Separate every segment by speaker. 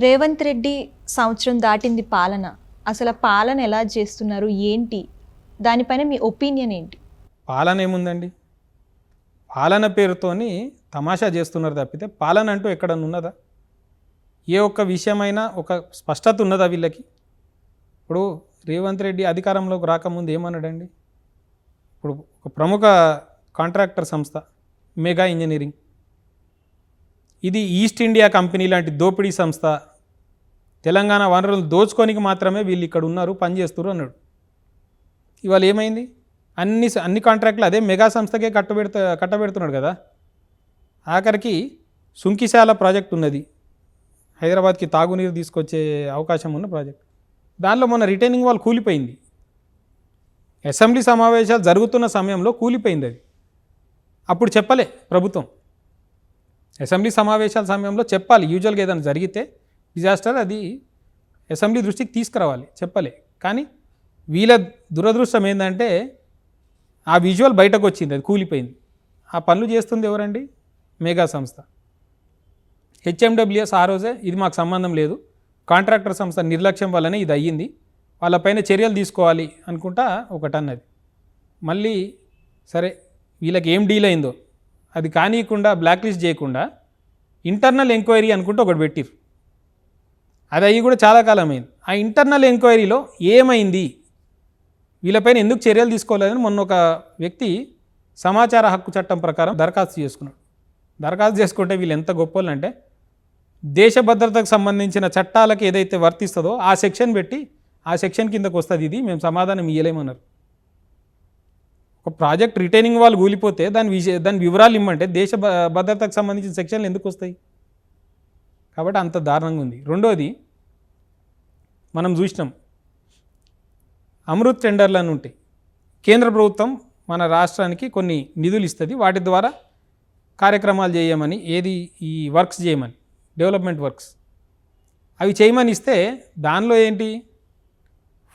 Speaker 1: రేవంత్ రెడ్డి సంవత్సరం దాటింది పాలన. అసలు ఆ పాలన ఎలా చేస్తున్నారు? ఏంటి? దానిపైన మీ ఒపీనియన్ ఏంటి?
Speaker 2: పాలన ఏముందండి? పాలన పేరుతోని తమాషా చేస్తున్నారు తప్పితే పాలన అంటూ ఎక్కడన్నా ఉన్నదా? ఏ ఒక్క విషయమైనా ఒక స్పష్టత ఉన్నదా వీళ్ళకి? ఇప్పుడు రేవంత్ రెడ్డి అధికారంలోకి రాకముందు ఏమన్నాడండి? ఇప్పుడు ఒక ప్రముఖ కాంట్రాక్టర్ సంస్థ మెగా ఇంజనీరింగ్, ఇది ఈస్ట్ ఇండియా కంపెనీ లాంటి దోపిడీ సంస్థ, తెలంగాణ వనరులను దోచుకోనికి మాత్రమే వీళ్ళు ఇక్కడ ఉన్నారు, పనిచేస్తున్నారు అన్నాడు. ఇవాళ ఏమైంది? అన్ని కాంట్రాక్టులు అదే మెగా సంస్థకే కట్టబెడుతున్నాడు కదా. ఆఖరికి సుంకిశాల ప్రాజెక్ట్ ఉన్నది, హైదరాబాద్కి తాగునీరు తీసుకొచ్చే అవకాశం ఉన్న ప్రాజెక్ట్. దానిలో మొన్న రిటైనింగ్ వాల్ కూలిపోయింది. అసెంబ్లీ సమావేశాలు జరుగుతున్న సమయంలో కూలిపోయింది అది. అప్పుడు చెప్పలే ప్రభుత్వం. అసెంబ్లీ సమావేశాల సమయంలో చెప్పాలి. యూజువల్గా ఏదైనా జరిగితే డిజాస్టర్ అది అసెంబ్లీ దృష్టికి తీసుకురావాలి, చెప్పలే. కానీ వీళ్ళ దురదృష్టం ఏంటంటే ఆ విజువల్ బయటకు వచ్చింది, అది కూలిపోయింది. ఆ పనులు చేస్తుంది ఎవరండి? మెగా సంస్థ. హెచ్ఎండబ్ల్యూఎస్ ఆ రోజే ఇది మాకు సంబంధం లేదు, కాంట్రాక్టర్ సంస్థ నిర్లక్ష్యం వల్లనే ఇది అయ్యింది, వాళ్ళపైన చర్యలు తీసుకోవాలి అనుకుంటా ఒకటి అన్నది. మళ్ళీ సరే వీళ్ళకి ఏం డీల్ అయిందో అది కానీయకుండా, బ్లాక్ లిస్ట్ చేయకుండా ఇంటర్నల్ ఎంక్వైరీ అనుకుంటూ ఒకటి పెట్టిరు. అది అయ్యి కూడా చాలా కాలం అయింది. ఆ ఇంటర్నల్ ఎంక్వైరీలో ఏమైంది, వీళ్ళపైన ఎందుకు చర్యలు తీసుకోలేదని మొన్న ఒక వ్యక్తి సమాచార హక్కు చట్టం ప్రకారం దరఖాస్తు చేసుకున్నాడు. దరఖాస్తు చేసుకుంటే వీళ్ళు ఎంత గొప్పలు అంటే, దేశ భద్రతకు సంబంధించిన చట్టాలకు ఏదైతే వర్తిస్తుందో ఆ సెక్షన్ పెట్టి ఆ సెక్షన్ కిందకు వస్తుంది, ఇది మేము సమాధానం ఇయ్యలేమన్నారు. ఒక ప్రాజెక్ట్ రిటైనింగ్ వాళ్ళు కూలిపోతే దాని వివరాలు ఇమ్మంటే దేశ భద్రతకు సంబంధించిన సెక్షన్లు ఎందుకు వస్తాయి? కాబట్టి అంత దారుణంగా ఉంది. రెండోది, మనం చూసినాం అమృత్ టెండర్లు అని ఉంటాయి. కేంద్ర ప్రభుత్వం మన రాష్ట్రానికి కొన్ని నిధులు ఇస్తుంది, వాటి ద్వారా కార్యక్రమాలు చేయమని, ఏది ఈ వర్క్స్ చేయమని, డెవలప్మెంట్ వర్క్స్ అవి చేయమని ఇస్తే దానిలో ఏంటి,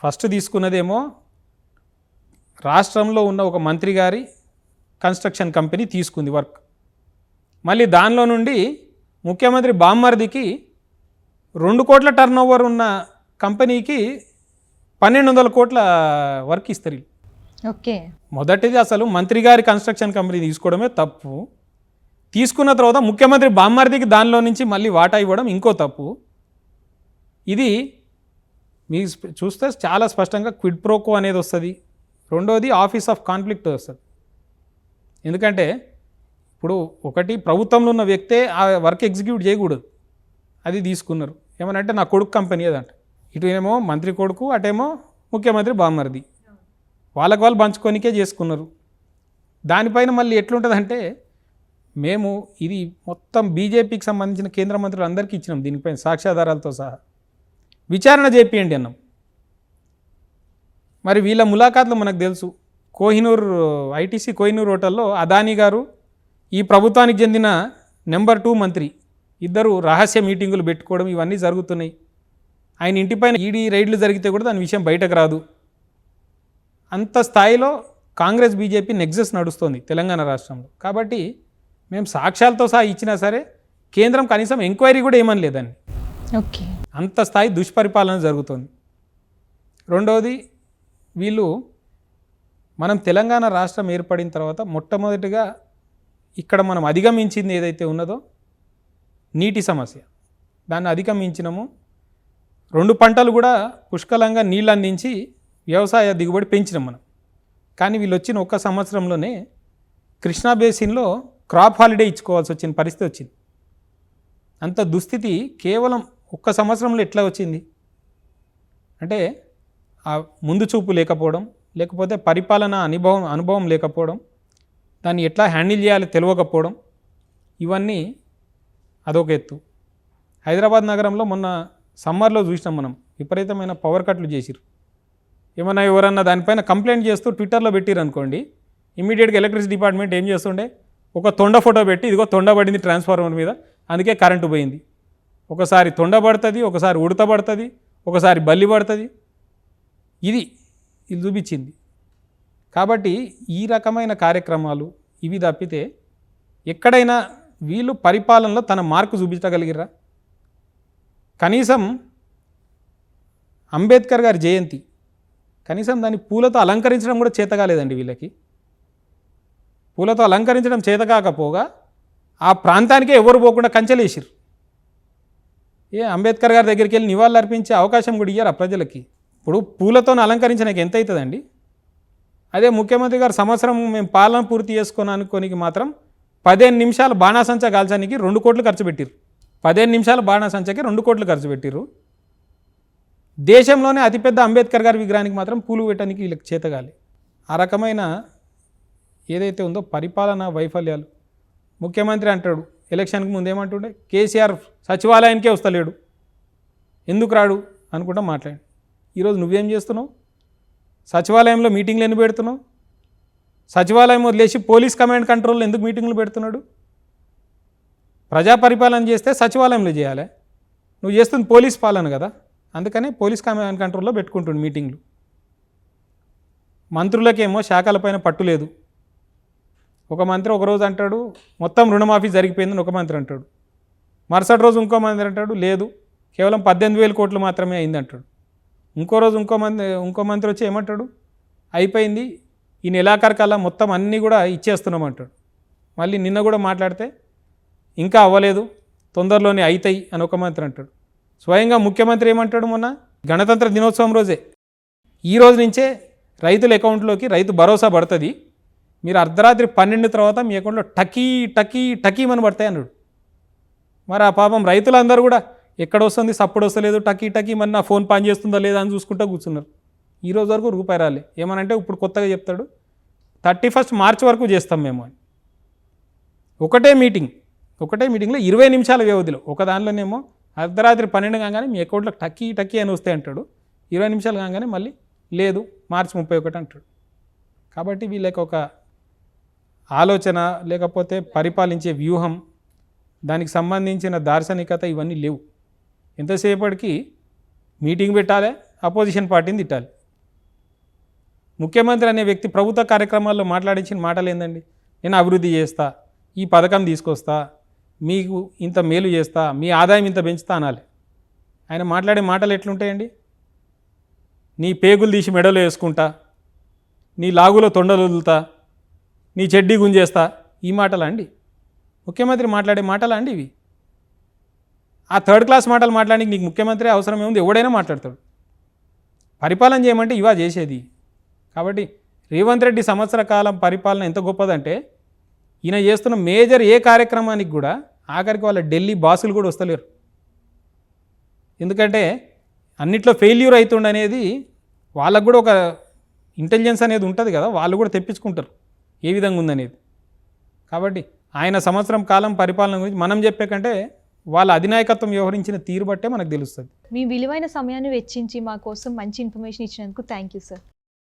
Speaker 2: ఫస్ట్ తీసుకున్నదేమో రాష్ట్రంలో ఉన్న ఒక మంత్రి గారి కన్స్ట్రక్షన్ కంపెనీ తీసుకుంది వర్క్. మళ్ళీ దానిలో నుండి ముఖ్యమంత్రి బామ్మర్దికి 2 కోట్ల టర్నోవర్ ఉన్న కంపెనీకి 1200 కోట్ల వర్క్ ఇస్తారు.
Speaker 1: ఓకే,
Speaker 2: మొదటిది అసలు మంత్రి గారి కన్స్ట్రక్షన్ కంపెనీ తీసుకోవడమే తప్పు. తీసుకున్న తర్వాత ముఖ్యమంత్రి బామ్మర్దికి దానిలో నుంచి మళ్ళీ వాటా ఇవ్వడం ఇంకో తప్పు. ఇది మీ చూస్తే చాలా స్పష్టంగా క్విడ్ ప్రోకో అనేది వస్తుంది. రెండోది ఆఫీస్ ఆఫ్ కాన్ఫ్లిక్ట్ వస్తుంది. ఎందుకంటే ఇప్పుడు ఒకటి ప్రభుత్వంలో ఉన్న వ్యక్తే ఆ వర్క్ ఎగ్జిక్యూట్ చేయకూడదు, అది తీసుకున్నారు. ఏమనంటే నా కొడుకు కంపెనీ అదంట. ఇటు ఏమో మంత్రి కొడుకు, అటేమో ముఖ్యమంత్రి బామ్మర్ది, వాళ్ళకు వాళ్ళు పంచుకోనికే చేసుకున్నారు. దానిపైన మళ్ళీ ఎట్లుంటుందంటే, మేము ఇది మొత్తం బీజేపీకి సంబంధించిన కేంద్ర మంత్రులు అందరికీ ఇచ్చినాం, దీనిపైన సాక్ష్యాధారాలతో సహా విచారణ చేపియండి అన్నాం. మరి వీళ్ళ ములాఖాత్లు మనకు తెలుసు. కోహినూర్ ఐటీసీ కోహినూర్ హోటల్లో అదానీ గారు, ఈ ప్రభుత్వానికి చెందిన నెంబర్ 2 మంత్రి ఇద్దరు రహస్య మీటింగులు పెట్టుకోవడం ఇవన్నీ జరుగుతున్నాయి. ఆయన ఇంటిపైన ఈడీ రైడ్లు జరిగితే కూడా దాని విషయం బయటకు రాదు. అంత స్థాయిలో కాంగ్రెస్ బీజేపీ నెక్సస్ నడుస్తుంది తెలంగాణ రాష్ట్రంలో. కాబట్టి మేము సాక్ష్యాలతో సహా ఇచ్చినా సరే కేంద్రం కనీసం ఎంక్వైరీ కూడా ఏమని లేదండి.
Speaker 1: ఓకే, అంత
Speaker 2: స్థాయి దుష్పరిపాలన జరుగుతుంది. రెండవది, వీళ్ళు మనం తెలంగాణ రాష్ట్రం ఏర్పడిన తర్వాత మొట్టమొదటిగా ఇక్కడ మనం అధిగమించింది ఏదైతే ఉన్నదో నీటి సమస్య, దాన్ని అధిగమించినాము. 2 పంటలు కూడా పుష్కలంగా నీళ్ళు అందించి వ్యవసాయ దిగుబడి పెంచినాం మనం. కానీ వీళ్ళు వచ్చిన 1 సంవత్సరంలోనే కృష్ణా బేసిన్లో క్రాప్ హాలిడే ఇచ్చుకోవాల్సి వచ్చిన పరిస్థితి వచ్చింది. అంత దుస్థితి కేవలం 1 సంవత్సరంలో ఎట్లా వచ్చింది అంటే, ఆ ముందు చూపు లేకపోవడం, లేకపోతే పరిపాలన అనుభవం లేకపోవడం, దాన్ని ఎట్లా హ్యాండిల్ చేయాలో తెలియకపోవడం, ఇవన్నీ అదొక ఎత్తు. హైదరాబాద్ నగరంలో మొన్న సమ్మర్లో చూసినాం మనం, విపరీతమైన పవర్ కట్లు చేసిరు. ఏమన్నా ఎవరన్నా దానిపైన కంప్లైంట్ చేస్తూ ట్విట్టర్లో పెట్టిరు అనుకోండి, ఇమీడియట్గా ఎలక్ట్రిసిటీ డిపార్ట్మెంట్ ఏం చేస్తుండే, ఒక తొండ ఫోటో పెట్టి, ఇదిగో తొండ పడింది ట్రాన్స్ఫార్మర్ మీద, అందుకే కరెంటు పోయింది. ఒకసారి తొండ పడుతుంది, ఒకసారి ఉడత పడుతుంది, ఒకసారి బల్లి పడుతుంది. ఇది చూపించింది. కాబట్టి ఈ రకమైన కార్యక్రమాలు ఇవి తప్పితే ఎక్కడైనా వీళ్ళు పరిపాలనలో తన మార్కు చూపించగలిగిరా? కనీసం అంబేద్కర్ గారి జయంతి కనీసం దాన్ని పూలతో అలంకరించడం కూడా చేత కాలేదండి వీళ్ళకి. పూలతో అలంకరించడం చేత కాకపోగా ఆ ప్రాంతానికే ఎవరు పోకుండా కంచెలేసిరు. అంబేద్కర్ గారి దగ్గరికి వెళ్ళి నివాళులు అర్పించే అవకాశం కూడా ఇయ్యారు ఆ ప్రజలకి. ఇప్పుడు పూలతో అలంకరించడానికి ఎంత అవుతుందండి? అదే ముఖ్యమంత్రి గారు సంవత్సరం మేము పాలన పూర్తి చేసుకుని అనుకోనికి మాత్రం 15 నిమిషాలు బాణాసంచా కాల్చడానికి 2 కోట్లు ఖర్చు పెట్టిరు. 15 నిమిషాలు బాణాసంచాకి 2 కోట్లు ఖర్చు పెట్టిరు. దేశంలోనే అతిపెద్ద అంబేద్కర్ గారి విగ్రహానికి మాత్రం పూలు పెట్టడానికి వీళ్ళకి చేతగాలి. ఆ రకమైన ఏదైతే ఉందో పరిపాలనా వైఫల్యాలు. ముఖ్యమంత్రి అంటాడు ఎలక్షన్కి ముందు ఏమంటుండే, కేసీఆర్ సచివాలయానికే వస్తలేడు, ఎందుకు రాడు అనుకుంటా మాట్లాడి. ఈరోజు నువ్వేం చేస్తున్నావు? సచివాలయంలో మీటింగ్లు ఎన్ని పెడుతున్నావు? సచివాలయం వదిలేసి పోలీస్ కమాండ్ కంట్రోల్లో ఎందుకు మీటింగ్లు పెడుతున్నాడు? ప్రజా పరిపాలన చేస్తే సచివాలయంలో చేయాలి. నువ్వు చేస్తుంది పోలీస్ పాలన కదా, అందుకనే పోలీస్ కమాండ్ కంట్రోల్లో పెట్టుకుంటుండు మీటింగ్లు. మంత్రులకేమో శాఖలపైన పట్టు లేదు. ఒక మంత్రి ఒకరోజు అంటాడు మొత్తం రుణమాఫీ జరిగిపోయిందని ఒక మంత్రి అంటాడు, మరుసటి రోజు ఇంకో మంత్రి అంటాడు లేదు కేవలం 18,000 కోట్లు మాత్రమే అయింది అంటాడు. ఇంకో రోజు ఇంకో మంత్రి వచ్చి ఏమంటాడు, అయిపోయింది ఈ నెలాఖరుకల్లా మొత్తం అన్నీ కూడా ఇచ్చేస్తున్నాం అంటాడు. మళ్ళీ నిన్న కూడా మాట్లాడితే ఇంకా అవ్వలేదు, తొందరలోనే అవుతాయి అని ఒక మంత్రి అంటాడు. స్వయంగా ముఖ్యమంత్రి ఏమంటాడు, మొన్న గణతంత్ర దినోత్సవం రోజే ఈ రోజు నుంచే రైతుల అకౌంట్లోకి రైతు భరోసా పడుతుంది, మీరు అర్ధరాత్రి 12 తర్వాత మీ అకౌంట్లో టకీ టకీ టకీమని పడతాయి అన్నాడు. మరి ఆ పాపం రైతులందరూ కూడా ఎక్కడ వస్తుంది, సప్పుడు వస్తలేదు, టకీ టకీమని నా ఫోన్ పని చేస్తుందా లేదా అని చూసుకుంటూ కూర్చున్నారు. ఈ రోజు వరకు రూపాయి రాలే. ఏమనంటే ఇప్పుడు కొత్తగా చెప్తాడు 31 మార్చి వరకు చేస్తాం మేము అని. ఒకటే మీటింగ్లో 20 నిమిషాల వ్యవధిలో ఒక దానిలోనేమో అర్ధరాత్రి 12 కాగానే మీ అకౌంట్లో టకీ టకీ అని వస్తాయి అంటాడు, 20 నిమిషాలు కాగానే మళ్ళీ లేదు మార్చి 31 అంటాడు. కాబట్టి వీళ్ళకి ఒక ఆలోచన లేకపోతే పరిపాలించే వ్యూహం, దానికి సంబంధించిన దార్శనికత ఇవన్నీ లేవు. ఎంతసేపటికి మీటింగ్ పెట్టాలి, అపోజిషన్ పార్టీని తిట్టాలి. ముఖ్యమంత్రి అనే వ్యక్తి ప్రభుత్వ కార్యక్రమాల్లో మాట్లాడించిన మాటలు ఏందండి, నేను అభివృద్ధి చేస్తా, ఈ పథకం తీసుకొస్తా, మీకు ఇంత మేలు చేస్తా, మీ ఆదాయం ఇంత పెంచుతా అనాలి. ఆయన మాట్లాడే మాటలు ఎట్లుంటాయండి, నీ పేగులు తీసి మెడలో వేసుకుంటా, నీ లాగులో తొండలు వదులుతా, నీ చెడ్డీ గుంజేస్తా, ఈ మాటలా అండి ముఖ్యమంత్రి మాట్లాడే మాటలా అండి ఇవి? ఆ 3rd క్లాస్ మాటలు మాట్లాడానికి నీకు ముఖ్యమంత్రి అవసరం ఏముంది? ఎవడైనా మాట్లాడతాడు. పరిపాలన చేయమంటే ఇవా చేసేది. కాబట్టి రేవంత్ రెడ్డి సంవత్సర కాలం పరిపాలన ఎంత గొప్పదంటే ఈయన చేస్తున్న మేజర్ ఏ కార్యక్రమానికి కూడా ఆఖరికి వాళ్ళ ఢిల్లీ బాసులు కూడా వస్తలేరు. ఎందుకంటే అన్నిట్లో ఫెయిల్యూర్ అవుతుండనేది వాళ్ళకు కూడా ఒక ఇంటెలిజెన్స్ అనేది ఉంటుంది కదా, వాళ్ళు కూడా తెప్పించుకుంటారు ఏ విధంగా ఉందనేది. కాబట్టి ఆయన సంవత్సరం కాలం పరిపాలన గురించి మనం చెప్పే కంటే వాళ్ళ అధినాయకత్వం వ్యవహరించిన తీరు బట్టే మనకు తెలుస్తుంది.
Speaker 1: మీ విలువైన సమయాన్ని వెచ్చించి మా కోసం మంచి ఇన్ఫర్మేషన్ ఇచ్చినందుకు థ్యాంక్ యూ సార్.